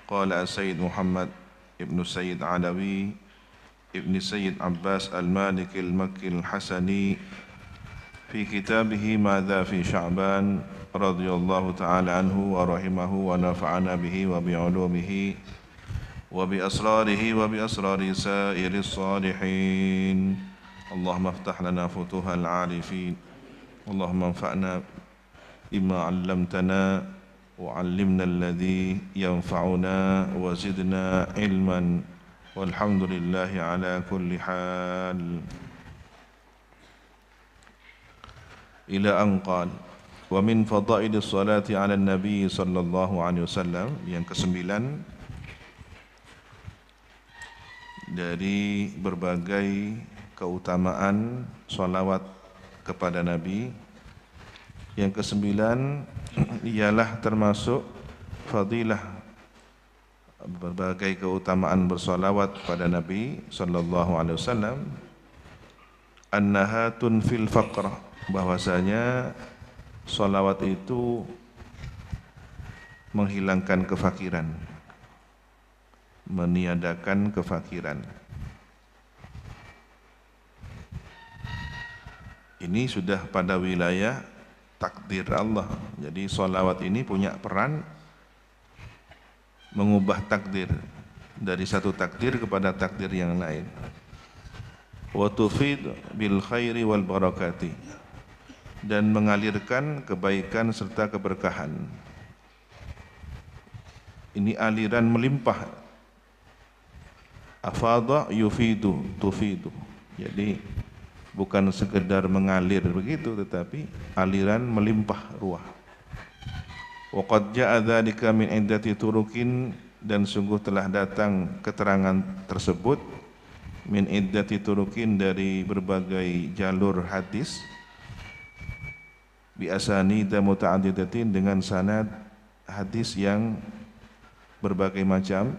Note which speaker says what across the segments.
Speaker 1: قال السيد محمد ابن السيد علوي ابن السيد عباس المالكي المكي الحسني في كتابه ماذا في شعبان رضي الله تعالى عنه ورحمه ونفعنا به وبعلومه وبأسراره وبأسرار سائر الصالحين. اللهم افتح لنا فتوح العارفين، اللهم انفعنا بما علمتنا وعلمنا الذي ينفعنا وزدنا علما والحمد لله على كل حال. إلى أن قال ومن فضائل الصلاة على النبي صلى الله عليه وسلم. Yang kesembilan, dari berbagai keutamaan salawat kepada Nabi, yang kesembilan ialah termasuk fadilah berbagai keutamaan bersalawat pada Nabi sallallahu alaihi wasallam, annaha tunfil faqr, bahwasanya salawat itu menghilangkan kefakiran, meniadakan kefakiran. Ini sudah pada wilayah takdir Allah. Jadi salawat ini punya peran mengubah takdir dari satu takdir kepada takdir yang lain. Wa tufid bil khairi wal barakati, dan mengalirkan kebaikan serta keberkahan. Ini aliran melimpah. Afadha yufidu tufidu. Jadi bukan sekedar mengalir begitu, tetapi aliran melimpah ruah. Wa qad jaa dzalika min iddati turukin, dan sungguh telah datang keterangan tersebut min iddati turukin, dari berbagai jalur hadis, bi asanida muta'addidatin, dengan sanad hadis yang berbagai macam,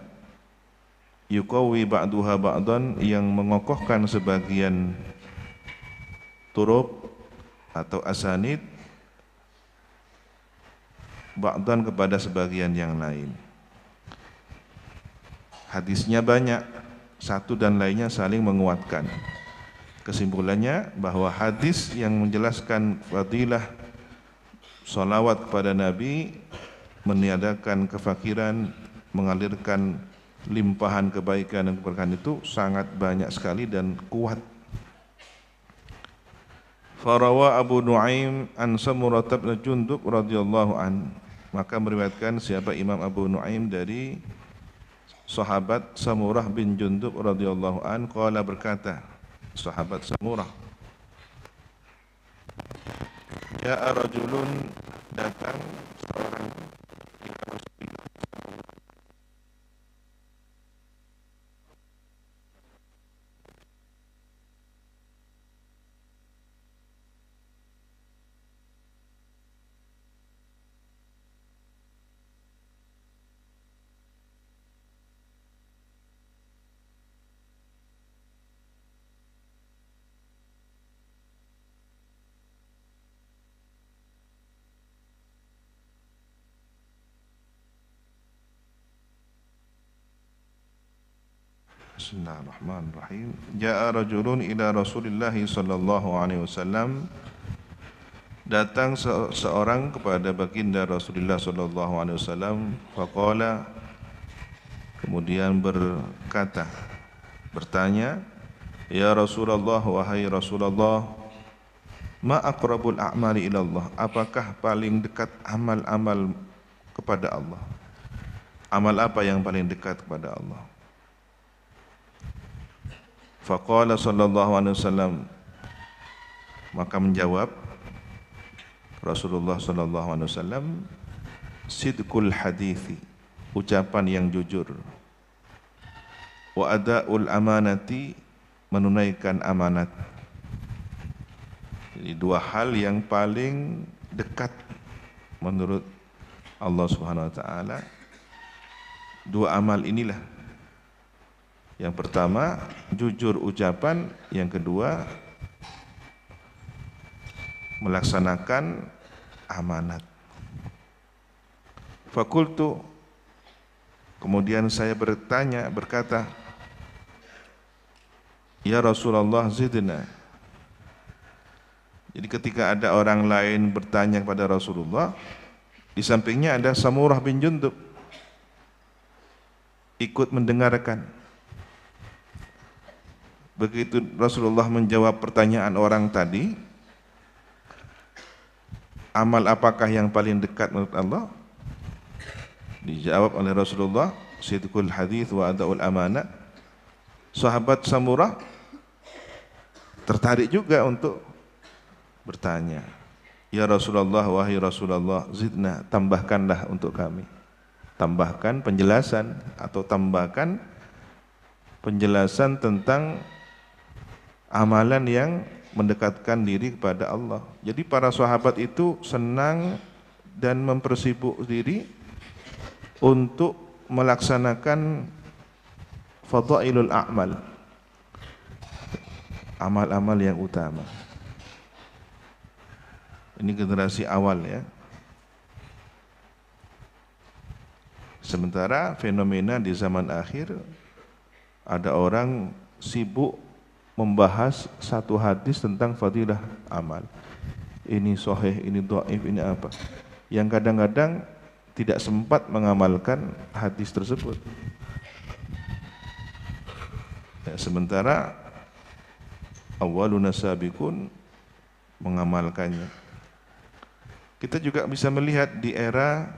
Speaker 1: yuqawi ba'duha ba'dan, yang mengokohkan sebagian turuk atau asanid ba'dan kepada sebagian yang lain. Hadisnya banyak, satu dan lainnya saling menguatkan. Kesimpulannya bahwa hadis yang menjelaskan fadilah salawat kepada Nabi, meniadakan kefakiran, mengalirkan limpahan kebaikan dan keberkahan, itu sangat banyak sekali dan kuat. Farawa Abu Nuaim an Samurah bin Jundub radhiyallahu an, maka meriwayatkan siapa Imam Abu Nuaim dari sahabat Samurah bin Jundub radhiyallahu an, qala, berkata sahabat Samurah, ya rajulun, datang seorang Bismillahirrahmanirrahim. Ja'a rajulun ila Rasulillah sallallahu alaihi wasallam, datang seorang kepada baginda Rasulullah sallallahu alaihi wasallam, faqala, kemudian berkata, bertanya, ya Rasulullah, wahai Rasulullah, ma aqrabul a'mali ila Allah, apakah paling dekat amal-amal kepada Allah? Amal apa yang paling dekat kepada Allah? Faqala sallallahu alaihi wasallam, maka menjawab Rasulullah sallallahu alaihi wasallam, sidqul hadithi, ucapan yang jujur, wa adaul amanati, menunaikan amanat. Jadi dua hal yang paling dekat menurut Allah Subhanahu wa taala. Dua amal inilah. Yang pertama jujur ucapan, yang kedua melaksanakan amanat. Fakultu, Kemudian saya berkata, ya Rasulullah zidna. Jadi ketika ada orang lain bertanya kepada Rasulullah, di sampingnya ada Samurah bin Jundub ikut mendengarkan. Begitu Rasulullah menjawab pertanyaan orang tadi, amal apakah yang paling dekat menurut Allah? Dijawab oleh Rasulullah, sidqul hadits wa adaul amanah. Sahabat Samurah tertarik juga untuk bertanya, ya Rasulullah, wahai Rasulullah, zidna, tambahkanlah untuk kami. Tambahkan penjelasan atau tambahkan penjelasan tentang amalan yang mendekatkan diri kepada Allah. Jadi para sahabat itu senang dan mempersibuk diri untuk melaksanakan fadailul a'mal, amal-amal yang utama. Ini generasi awal ya. Sementara fenomena di zaman akhir, ada orang sibuk membahas satu hadis tentang fadilah amal. Ini sahih, ini dhaif, ini apa. Yang kadang-kadang tidak sempat mengamalkan hadis tersebut. Ya, sementara awwaluna sabiqun mengamalkannya. Kita juga bisa melihat di era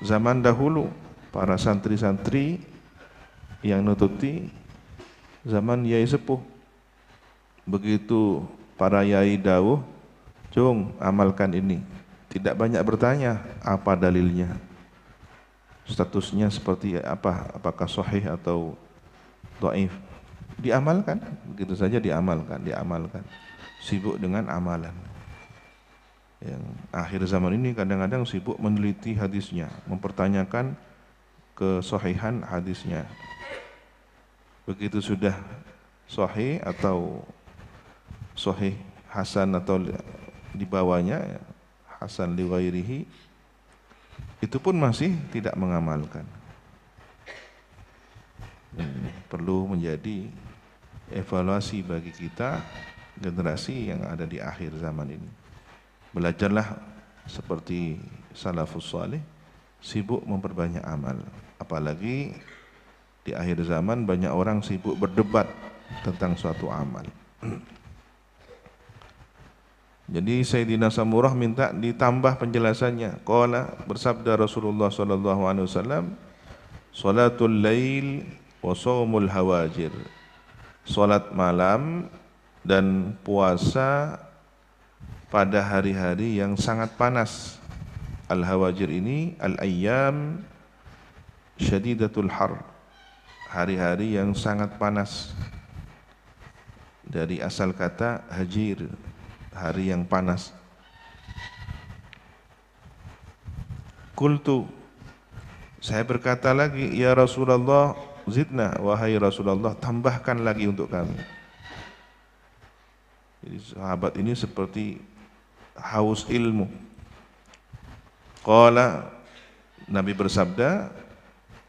Speaker 1: zaman dahulu, para santri-santri yang nututi zaman yai sepuh. Begitu para yai dawuh, "Cung, amalkan ini." Tidak banyak bertanya apa dalilnya, statusnya seperti apa, apakah sahih atau dhaif. Diamalkan, begitu saja diamalkan. Sibuk dengan amalan. Yang akhir zaman ini kadang-kadang sibuk meneliti hadisnya, mempertanyakan kesahihan hadisnya. Begitu sudah sahih atau sahih hasan atau di bawahnya hasan li ghairihi, itu pun masih tidak mengamalkan. Ini perlu menjadi evaluasi bagi kita, generasi yang ada di akhir zaman ini. Belajarlah seperti salafus salih, sibuk memperbanyak amal. Apalagi di akhir zaman banyak orang sibuk berdebat tentang suatu amal. Jadi Sayyidina Samurah minta ditambah penjelasannya. Qala, bersabda Rasulullah sallallahu alaihi wasallam, salatul lail wa shaumul hawajir. Salat malam dan puasa pada hari-hari yang sangat panas. Al-hawajir ini al-ayyam syadidatul har, hari-hari yang sangat panas. Dari asal kata hajir, hari yang panas. Qultu, saya berkata lagi, ya Rasulullah zidna, wahai Rasulullah, tambahkan lagi untuk kami. Jadi sahabat ini seperti haus ilmu. Qala, Nabi bersabda,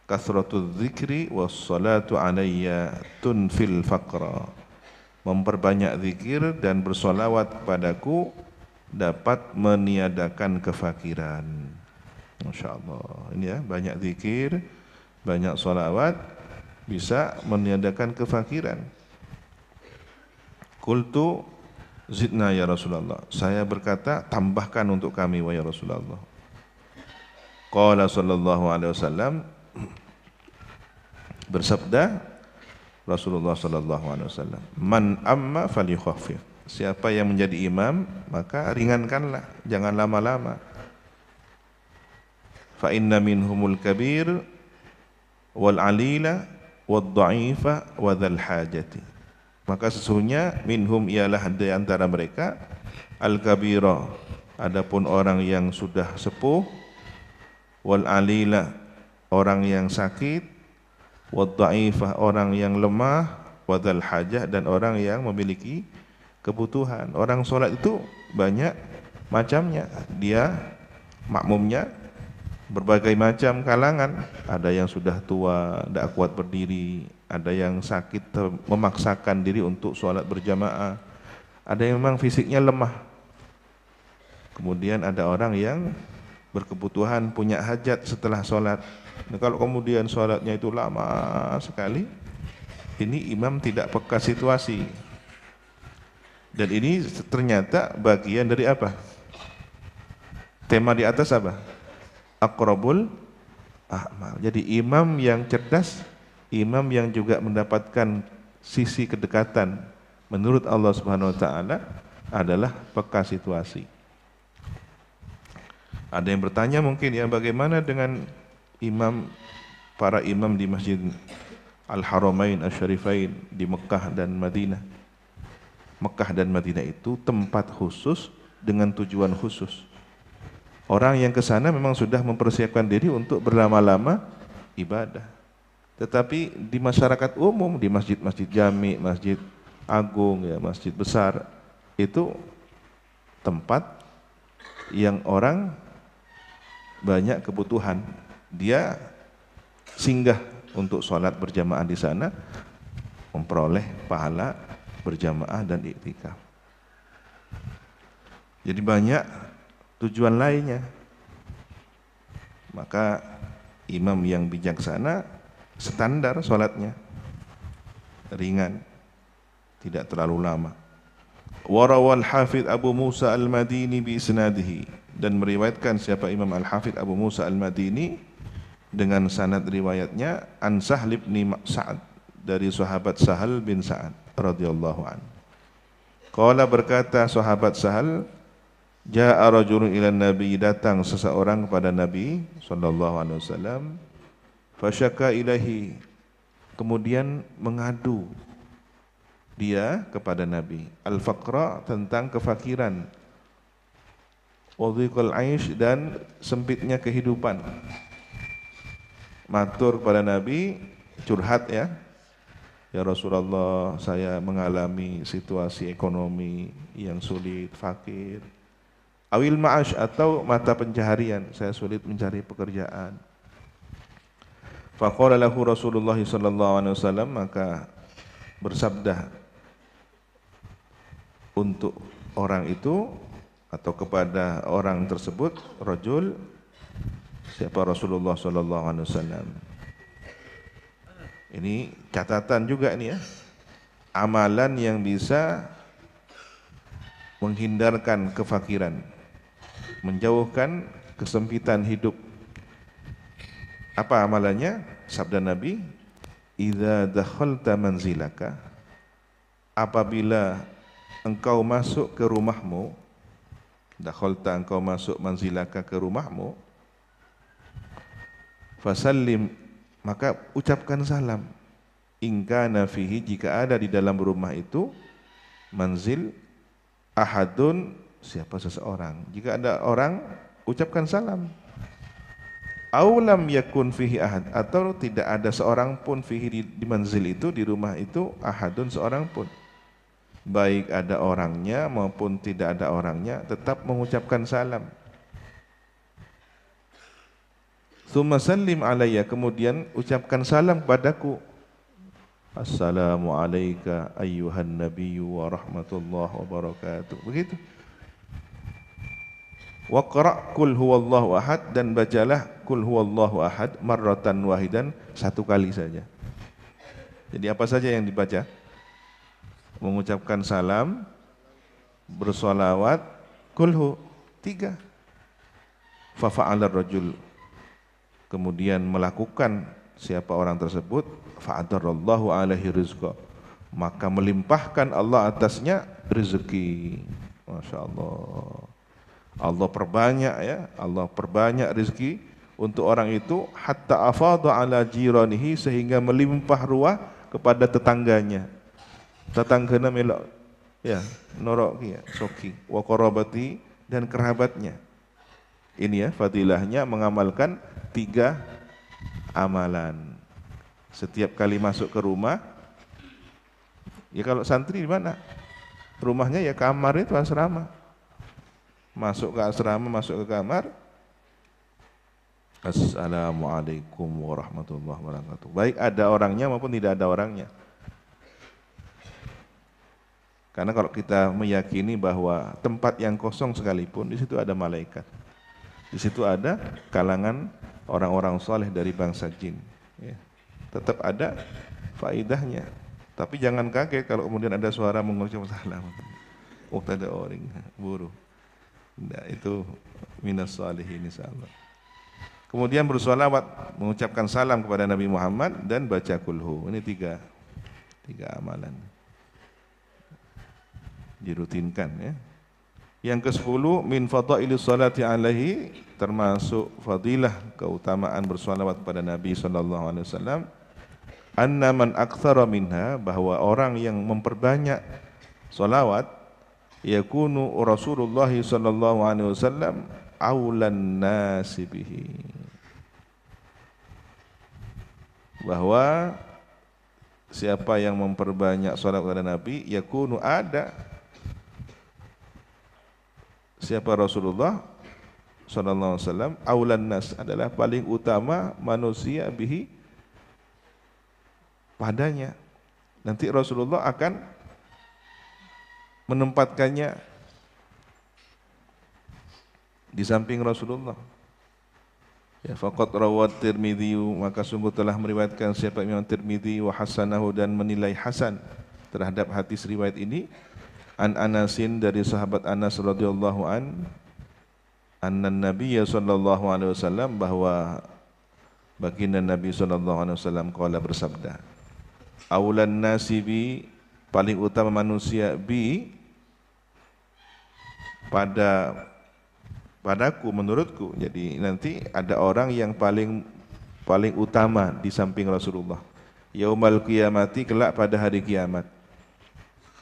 Speaker 1: kasratul dzikri was salatu alayya tunfil faqra. Memperbanyak zikir dan bersolawat kepadaku dapat meniadakan kefakiran. Masya Allah. Ini ya, banyak zikir, banyak solawat bisa meniadakan kefakiran. Qultu zidna ya Rasulullah. Saya berkata, tambahkan untuk kami wahai Rasulullah. Qala sallallahu alaihi wasallam, bersabda Rasulullah sallallahu alaihi wasallam, man amma falyukhaffif. Siapa yang menjadi imam, maka ringankanlah, jangan lama-lama. Fa inna minhumul kabir wal alila wad dha'ifa wa dzal hajati. Maka sesungguhnya minhum ialah di antara mereka al kabira, adapun orang yang sudah sepuh, wal alila, orang yang sakit, wadda'ifah, orang yang lemah, wadhal hajah, dan orang yang memiliki kebutuhan. Orang sholat itu banyak macamnya. Dia makmumnya berbagai macam kalangan, ada yang sudah tua, tidak kuat berdiri, ada yang sakit memaksakan diri untuk sholat berjamaah, ada yang memang fisiknya lemah. Kemudian ada orang yang berkebutuhan punya hajat setelah sholat. Nah, kalau kemudian sholatnya itu lama sekali, ini imam tidak peka situasi. Dan ini ternyata bagian dari apa? Tema di atas apa? Aqrabul a'mal. Jadi imam yang cerdas, imam yang juga mendapatkan sisi kedekatan menurut Allah Subhanahu wa taala adalah peka situasi. Ada yang bertanya mungkin ya, bagaimana dengan para imam di Masjid Al-Haramain Asy-Syarifain di Mekah dan Madinah? Mekah dan Madinah itu tempat khusus dengan tujuan khusus. Orang yang ke sana memang sudah mempersiapkan diri untuk berlama-lama ibadah. Tetapi di masyarakat umum, di masjid-masjid jami, masjid agung, ya, masjid besar, itu tempat yang orang banyak kebutuhan. Dia singgah untuk sholat berjamaah di sana, memperoleh pahala berjamaah dan iktikaf. Jadi banyak tujuan lainnya. Maka imam yang bijaksana standar sholatnya ringan, tidak terlalu lama. Warawal Hafidh Abu Musa Al-Madini bi isnadihi, dan meriwayatkan siapa Imam Al-Hafidh Abu Musa Al-Madini dengan sanad riwayatnya an Sahl bin Sa'ad, dari sahabat Sahal bin Sa'ad radhiyallahu anhu. Qala, berkata sahabat Sahal, jaa rajulun ila Nabi, datang seseorang kepada Nabi sallallahu alaihi wasallam, fasyaka ilahi, kemudian mengadu dia kepada Nabi, al-faqra, tentang kefakiran, wadhiqal aish, dan sempitnya kehidupan. Matur kepada Nabi, curhat ya Rasulullah, saya mengalami situasi ekonomi yang sulit, fakir. Awil ma'ash, atau mata pencaharian, saya sulit mencari pekerjaan. Faqala lahu Rasulullah sallallahu alaihi wasallam, maka bersabda untuk orang itu atau kepada orang tersebut, rajul, siapa Rasulullah sallallahu alaihi wasallam. Ini catatan juga ini ya, amalan yang bisa menghindarkan kefakiran, menjauhkan kesempitan hidup. Apa amalannya? Sabda Nabi, idza dakhalta manzilaka, apabila engkau masuk ke rumahmu, dakhalta, engkau masuk, manzilaka, ke rumahmu, fasallim, maka ucapkan salam, in kana fihi, jika ada di dalam rumah itu, manzil, ahadun, siapa seseorang, jika ada orang, ucapkan salam. Aw lam yakun fihi ahad, atau tidak ada seorang pun fihi, di manzil itu, di rumah itu, ahadun, seorang pun, baik ada orangnya maupun tidak ada orangnya, tetap mengucapkan salam. Tsumma sallim alayya, kemudian ucapkan salam kepadaku. Assalamu alayka ayyuhan nabiyyu wa rahmatullahi wa barakatuh. Begitu. Wa qra' qul huwallahu ahad, dan bacalah qul huwallahu ahad marratan wahidan, satu kali saja. Jadi apa saja yang dibaca? Mengucapkan salam, bersolawat, kulhu, 3. Fa fa'ala rajul, kemudian melakukan siapa orang tersebut, fa'adarallahu alaihi rizqa, maka melimpahkan Allah atasnya rezeki. Masya Allah, Allah perbanyak ya, Allah perbanyak rezeki untuk orang itu, hatta afadha ala jiranihi, sehingga melimpah ruah kepada tetangganya. Tetanggana melok ya, norok ya, soki, wa qarabati, dan kerabatnya. Ini ya fadilahnya mengamalkan 3 amalan. Setiap kali masuk ke rumah, ya kalau santri di mana? Rumahnya ya kamar itu, asrama. Masuk ke asrama, masuk ke kamar, Assalamualaikum warahmatullahi wabarakatuh. Baik ada orangnya maupun tidak ada orangnya. Karena kalau kita meyakini bahwa tempat yang kosong sekalipun di situ ada malaikat. Di situ ada kalangan orang-orang soleh dari bangsa jin. Ya. Tetap ada faidahnya. Tapi jangan kaget kalau kemudian ada suara mengucap salam. Oh, ada orang buruh. Nah, itu minas salihin insyaallah. Kemudian bersolawat, mengucapkan salam kepada Nabi Muhammad dan baca kulhu. Ini tiga amalan. Dirutinkan ya. Yang ke-10 min fadailis salati alaihi, termasuk fadilah keutamaan bersolawat kepada Nabi sallallahu alaihi wasallam, anna man aktsara minha, bahwa orang yang memperbanyak solawat, yakunu Rasulullah sallallahu alaihi wasallam aulan nasi bihi, bahwa siapa yang memperbanyak salat kepada Nabi, yakunu ada siapa Rasulullah sallallahu alaihi wasallam aulan nas, adalah paling utama manusia bihi padanya. Nanti Rasulullah akan menempatkannya di samping Rasulullah. Ya, faqad rawat Tirmidzi, maka sungguh telah meriwayatkan siapa Imam Tirmidzi wa hasanahu, dan menilai hasan terhadap hadis riwayat ini, an Anasin, dari sahabat Anas radhiyallahu anna Nabiyya sallallahu alaihi wasallam, bahwa baginda Nabi sallallahu alaihi wasallam qala, bersabda, aulan nasi bi, paling utama manusia, bi, padaku, menurutku. Jadi nanti ada orang yang paling utama di samping Rasulullah. Yaumal qiyamati, kelak pada hari kiamat.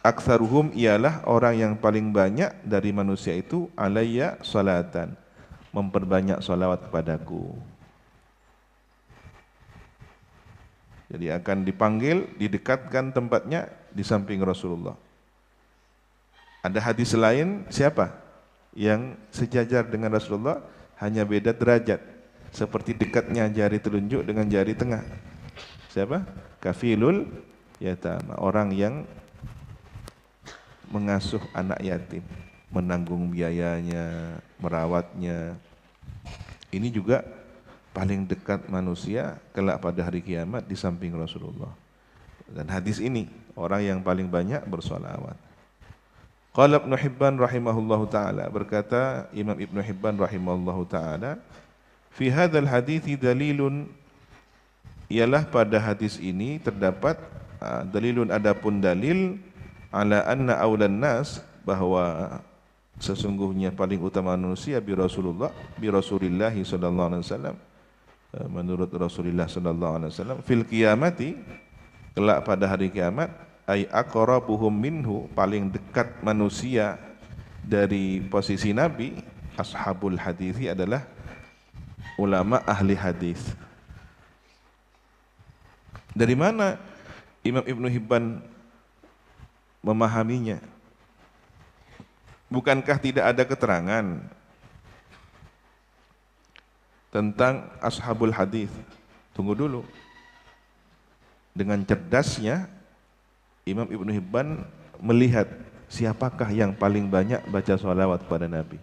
Speaker 1: Aktsaruhum, ialah orang yang paling banyak dari manusia itu, alayya salatan, memperbanyak salawat kepadaku. Jadi akan dipanggil, didekatkan tempatnya di samping Rasulullah. Ada hadis lain, siapa yang sejajar dengan Rasulullah, hanya beda derajat, seperti dekatnya jari telunjuk dengan jari tengah. Siapa? Kafilul yatama, orang yang mengasuh anak yatim, menanggung biayanya, merawatnya. Ini juga paling dekat manusia kelak pada hari kiamat di samping Rasulullah. Dan hadis ini, orang yang paling banyak bersolawat. Qala Ibnu Hibban rahimahullahu taala, berkata Imam Ibnu Hibban rahimahullahu taala, fi hadzal hadithi dalilun, ialah pada hadis ini terdapat dalilun, adapun dalil, ala anna aulan nas, bahwa sesungguhnya paling utama manusia bi Rasulillah sallallahu alaihi wasallam, menurut Rasulullah sallallahu alaihi wasallam, fil qiyamati, kelak pada hari kiamat, ay aqrabuhum minhu, paling dekat manusia dari posisi Nabi, ashabul hadithi, adalah ulama ahli hadis. Dari mana Imam Ibnu Hibban memahaminya? Bukankah tidak ada keterangan tentang ashabul hadis? Tunggu dulu. Dengan cerdasnya Imam Ibnu Hibban melihat siapakah yang paling banyak baca sholawat pada Nabi.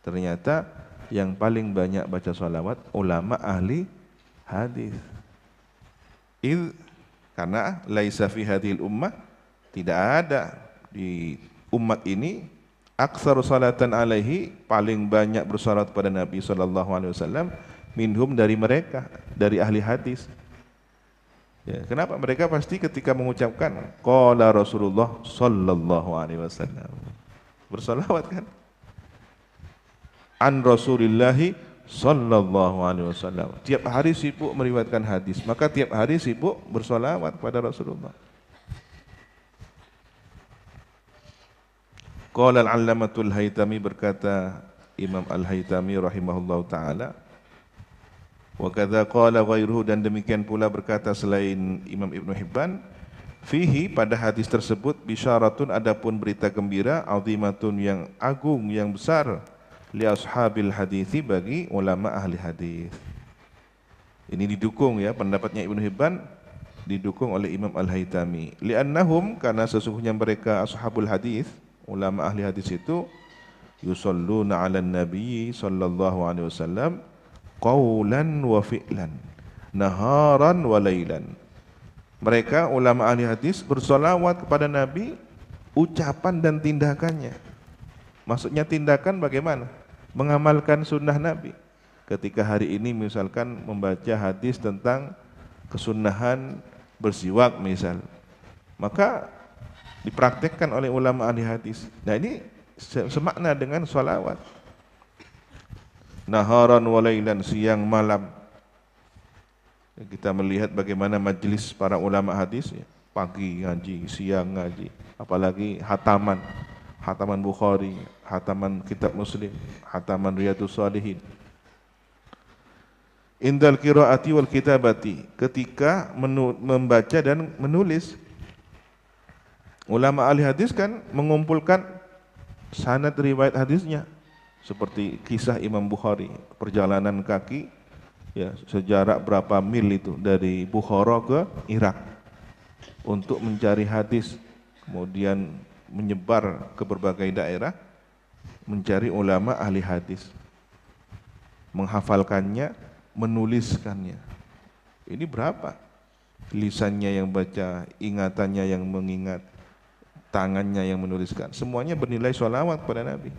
Speaker 1: Ternyata yang paling banyak baca sholawat ulama ahli hadis. Karena laisa fi hadhil ummah, tidak ada di umat ini aktsaru salatan alaihi, paling banyak bersolat pada Nabi sallallahu alaihi wasallam, minhum, dari mereka, dari ahli hadis. Ya, kenapa? Mereka pasti ketika mengucapkan qala Rasulullah sallallahu alaihi wasallam, bersolawat kan? An Rasulillahi sallallahu alaihi wasallam. Tiap hari sibuk meriwayatkan hadis, maka tiap hari sibuk bersolawat pada Rasulullah. Qala al-Allamatul Haytami, berkata Imam Al-Haytami rahimahullahu taala, wa kadza qala ghairuhu, dan demikian pula berkata selain Imam Ibnu Hibban, fihi, pada hadis tersebut, bisyaratun, adapun berita gembira, azimatun, yang agung, yang besar, li ashabil hadithi, bagi ulama ahli hadis. Ini didukung ya, pendapatnya Ibnu Hibban didukung oleh Imam Al-Haytami. Li'annahum, karena sesungguhnya mereka ashabul hadis, ulama ahli hadis itu yusalluna 'alan nabi sallallahu alaihi wasallam qaulan wa fi'lan, naharan wa lailan. Mereka ulama ahli hadis bersolawat kepada Nabi ucapan dan tindakannya. Maksudnya tindakan bagaimana? Mengamalkan sunnah Nabi. Ketika hari ini misalkan membaca hadis tentang kesunahan bersiwak misal, maka dipraktekkan oleh ulama ahli hadis. Nah ini semakna dengan sholawat. Naharan wa lailan, siang malam. Kita melihat bagaimana majelis para ulama hadis ya. Pagi ngaji, siang ngaji, apalagi hataman Bukhari, hataman kitab Muslim, hataman Riyadhus Shalihin. Indal qiraati wal kitabati, ketika membaca dan menulis. Ulama ahli hadis kan mengumpulkan sanad riwayat hadisnya, seperti kisah Imam Bukhari, perjalanan kaki ya, sejarak berapa mil itu dari Bukhara ke Irak untuk mencari hadis, kemudian menyebar ke berbagai daerah mencari ulama ahli hadis, menghafalkannya, menuliskannya. Ini berapa? Lisannya yang baca, ingatannya yang mengingat, tangannya yang menuliskan. Semuanya bernilai sholawat pada Nabi.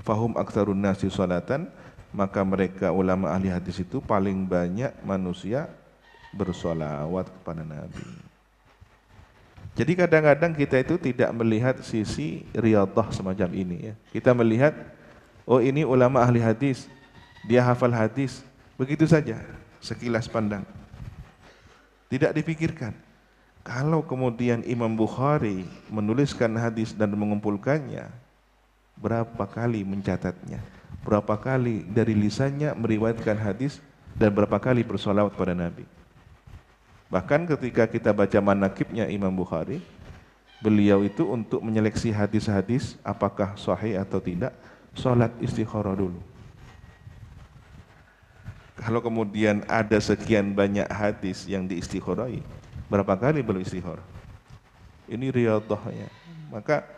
Speaker 1: Fahum aktsarun nasi sholatan, maka mereka ulama ahli hadis itu paling banyak manusia bersolawat kepada Nabi. Jadi kadang-kadang kita itu tidak melihat sisi riyadhah semacam ini ya. Kita melihat, oh ini ulama ahli hadis, dia hafal hadis, begitu saja, sekilas pandang. Tidak dipikirkan. Kalau kemudian Imam Bukhari menuliskan hadis dan mengumpulkannya, berapa kali mencatatnya, berapa kali dari lisannya meriwayatkan hadis, dan berapa kali bersolawat pada Nabi. Bahkan ketika kita baca manakibnya Imam Bukhari, beliau itu untuk menyeleksi hadis-hadis apakah sahih atau tidak, sholat istikharah dulu. Kalau kemudian ada sekian banyak hadis yang diistikharai, berapa kali beliau istikharah? Ini riyadhahnya. Maka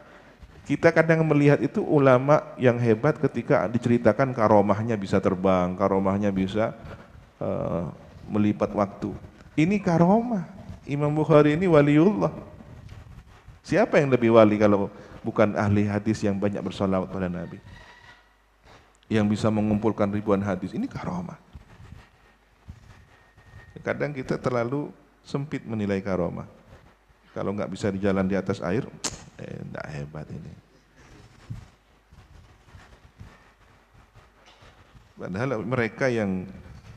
Speaker 1: kita kadang melihat itu ulama yang hebat ketika diceritakan karomahnya bisa terbang, karomahnya bisa melipat waktu. Ini karomah. Imam Bukhari ini waliullah. Siapa yang lebih wali kalau bukan ahli hadis yang banyak bersolawat pada Nabi, yang bisa mengumpulkan ribuan hadis? Ini karomah. Kadang kita terlalu sempit menilai karomah. Kalau nggak bisa di jalan di atas air, nggak hebat ini. Padahal mereka yang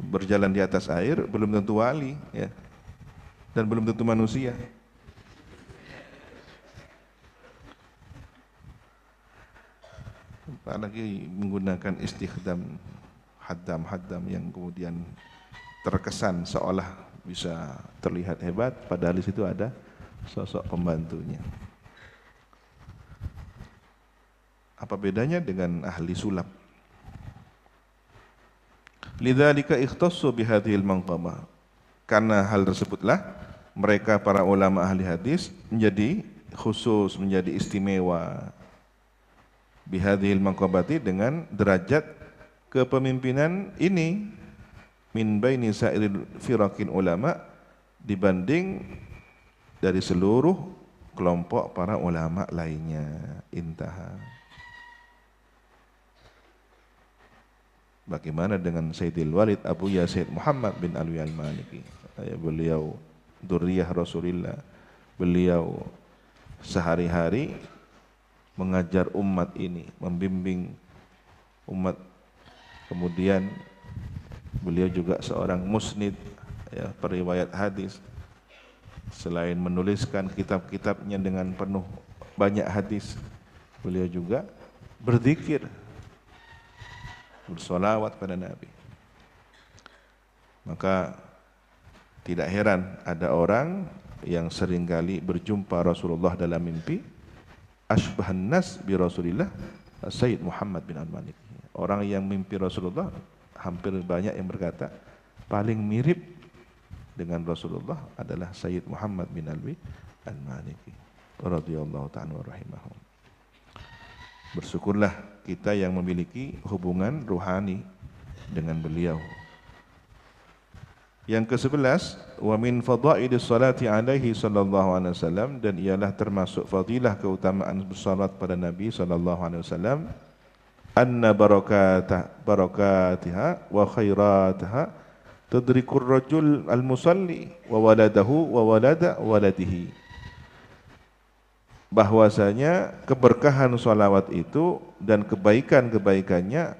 Speaker 1: berjalan di atas air belum tentu wali ya, dan belum tentu manusia. Apalagi menggunakan istikhdam haddam yang kemudian terkesan seolah bisa terlihat hebat, padahal di situ ada sosok pembantunya. Apa bedanya dengan ahli sulap? Lidzalika ikhtassu bihadhil manqabah. Karena hal tersebutlah mereka para ulama ahli hadis menjadi khusus, menjadi istimewa bihadhil manqabati, dengan derajat kepemimpinan ini, min baini sa'iril firaqil ulama, dibanding dari seluruh kelompok para ulama lainnya. Intaha. Bagaimana dengan Sayyidil Walid Abu Yazid Muhammad bin Alwi al-Maliki? Beliau dzurriyyah Rasulillah. Beliau sehari-hari mengajar umat ini, membimbing umat. Kemudian beliau juga seorang musnid ya, periwayat hadis. Selain menuliskan kitab-kitabnya dengan penuh banyak hadis, beliau juga berzikir, bersolawat pada Nabi. Maka tidak heran ada orang yang seringkali berjumpa Rasulullah dalam mimpi, asbahan nas bi Rasulillah Sayyid Muhammad bin Al-Maliki. Orang yang mimpi Rasulullah hampir banyak yang berkata paling mirip dengan Rasulullah adalah Sayyid Muhammad bin Alwi Al-Maliki radhiyallahu ta'ala wa rahimahum. Bersyukurlah kita yang memiliki hubungan ruhani dengan beliau. Yang ke-11, wa min fada'ilis salati alaihi sallallahu alaihi wasallam, dan ialah termasuk fadilah keutamaan bersalat pada Nabi sallallahu alaihi wasallam, anna barakatiha wa khairataha tudrikur rajul al-musalli wa waladahu wa walada waladihi. Bahwasanya keberkahan salawat itu dan kebaikan-kebaikannya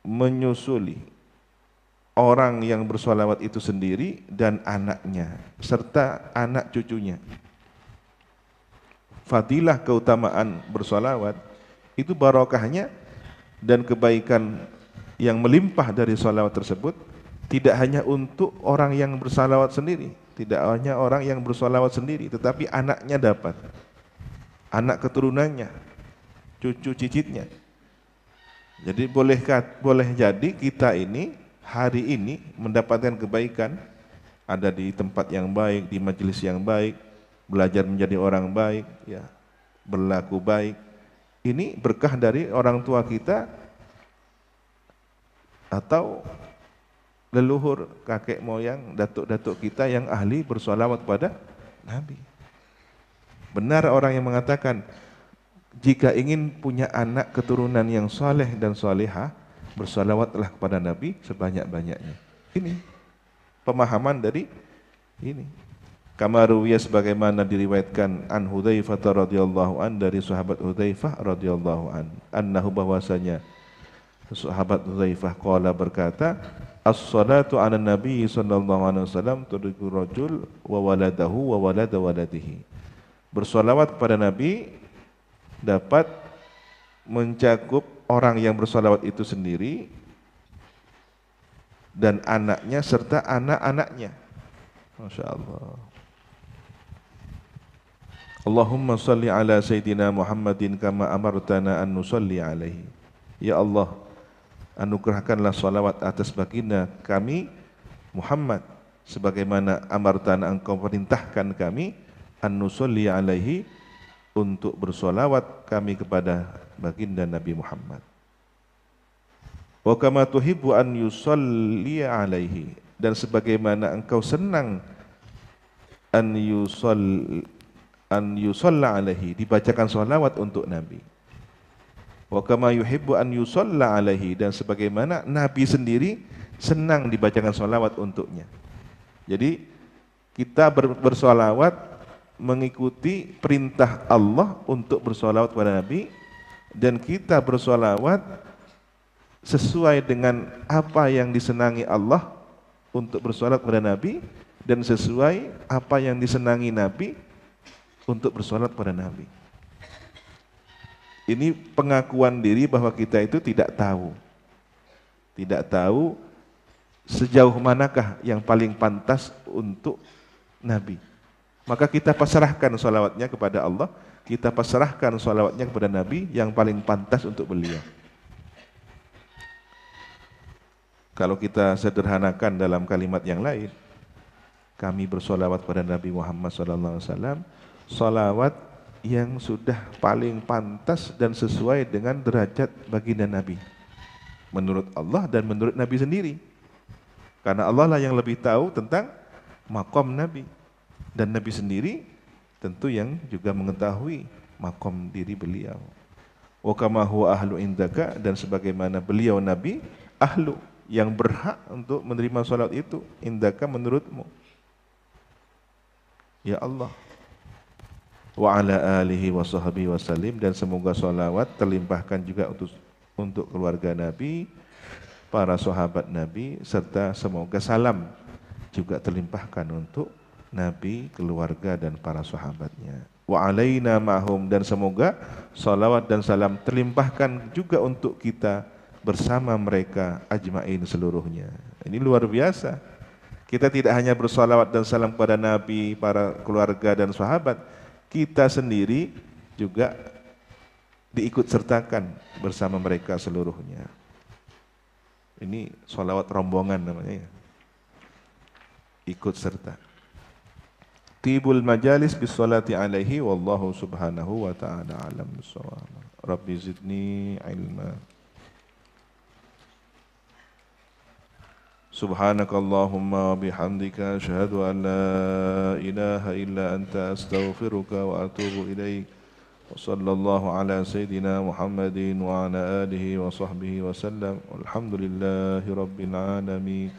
Speaker 1: menyusuli orang yang bersolawat itu sendiri dan anaknya serta anak cucunya. Fadilah keutamaan bersolawat itu barokahnya dan kebaikan yang melimpah dari solawat tersebut tidak hanya untuk orang yang bersolawat sendiri, tidak hanya orang yang bersolawat sendiri, tetapi anaknya dapat, anak keturunannya, cucu cicitnya. Jadi boleh jadi kita ini hari ini mendapatkan kebaikan, ada di tempat yang baik, di majelis yang baik, belajar menjadi orang baik, ya, berlaku baik. Ini berkah dari orang tua kita atau leluhur, kakek moyang, datuk-datuk kita yang ahli bersolawat pada Nabi. Benar orang yang mengatakan jika ingin punya anak keturunan yang soleh dan solehah, bersolawatlah kepada Nabi sebanyak-banyaknya. Ini pemahaman dari ini. Kama ruwiya, sebagaimana diriwayatkan an Hudzaifah radhiyallahu an, dari sahabat Hudzaifah radhiyallahu an, annahu, bahwasanya sahabat Hudzaifah qala berkata, as-salatu 'ala nabi sallallahu alaihi wasallam tudriku rajul wa waladahu wa walada waladihi. Bersolawat kepada Nabi dapat mencakup orang yang bersolawat itu sendiri dan anaknya serta anak-anaknya. Masya Allah. Allahumma salli ala Sayyidina Muhammadin kama amartana an nusalli alaihi. Ya Allah, anugerahkanlah salawat atas baginda kami Muhammad sebagaimana amartana, engkau perintahkan kami, an nusalli alaihi, untuk bersolawat kami kepada baginda Nabi Muhammad. Wa kama tuhibbu an yusalli alaihi, dan sebagaimana engkau senang an yusalla alaihi, dibacakan solawat untuk Nabi. Wa kama yuhibbu an yusalla alaihi, dan sebagaimana Nabi sendiri senang dibacakan solawat untuknya. Jadi kita bersolawat mengikuti perintah Allah untuk bersolawat kepada Nabi, dan kita bersolawat sesuai dengan apa yang disenangi Allah untuk bersolawat kepada Nabi, dan sesuai apa yang disenangi Nabi untuk bersolawat kepada Nabi. Ini pengakuan diri bahwa kita itu tidak tahu sejauh manakah yang paling pantas untuk Nabi. Maka kita pasrahkan salawatnya kepada Allah, kita pasrahkan salawatnya kepada Nabi yang paling pantas untuk beliau. Kalau kita sederhanakan dalam kalimat yang lain, kami bersolawat pada Nabi Muhammad SAW, salawat yang sudah paling pantas dan sesuai dengan derajat baginda Nabi menurut Allah dan menurut Nabi sendiri. Karena Allah lah yang lebih tahu tentang maqam Nabi, dan Nabi sendiri tentu yang juga mengetahui maqam diri beliau. Wa kama huwa ahlu indaka, dan sebagaimana beliau Nabi ahlu, yang berhak untuk menerima salat itu, indaka, menurutmu ya Allah. Wa ala alihi wa sahbihi wasallim, dan semoga salawat terlimpahkan juga untuk keluarga Nabi, para sahabat Nabi, serta semoga salam juga terlimpahkan untuk Nabi, keluarga dan para sahabatnya. Wa alaina ma'hum, dan semoga salawat dan salam terlimpahkan juga untuk kita bersama mereka ajma'in seluruhnya. Ini luar biasa. Kita tidak hanya bersalawat dan salam kepada Nabi, para keluarga dan sahabat, kita sendiri juga diikut sertakan bersama mereka seluruhnya. Ini sholawat rombongan namanya ya. Ikut serta. Tibul majalis bis salati alaihi wallahu subhanahu wa ta'ala alam bissawab. Rabbi zidni ilma. Subhanakallahumma wa bihamdika asyhadu an la ilaha illa anta astaghfiruka wa atubu ilaik. Wa sallallahu ala sayyidina Muhammadin wa ala alihi wa sahbihi wa sallam. Walhamdulillahi rabbil alamin.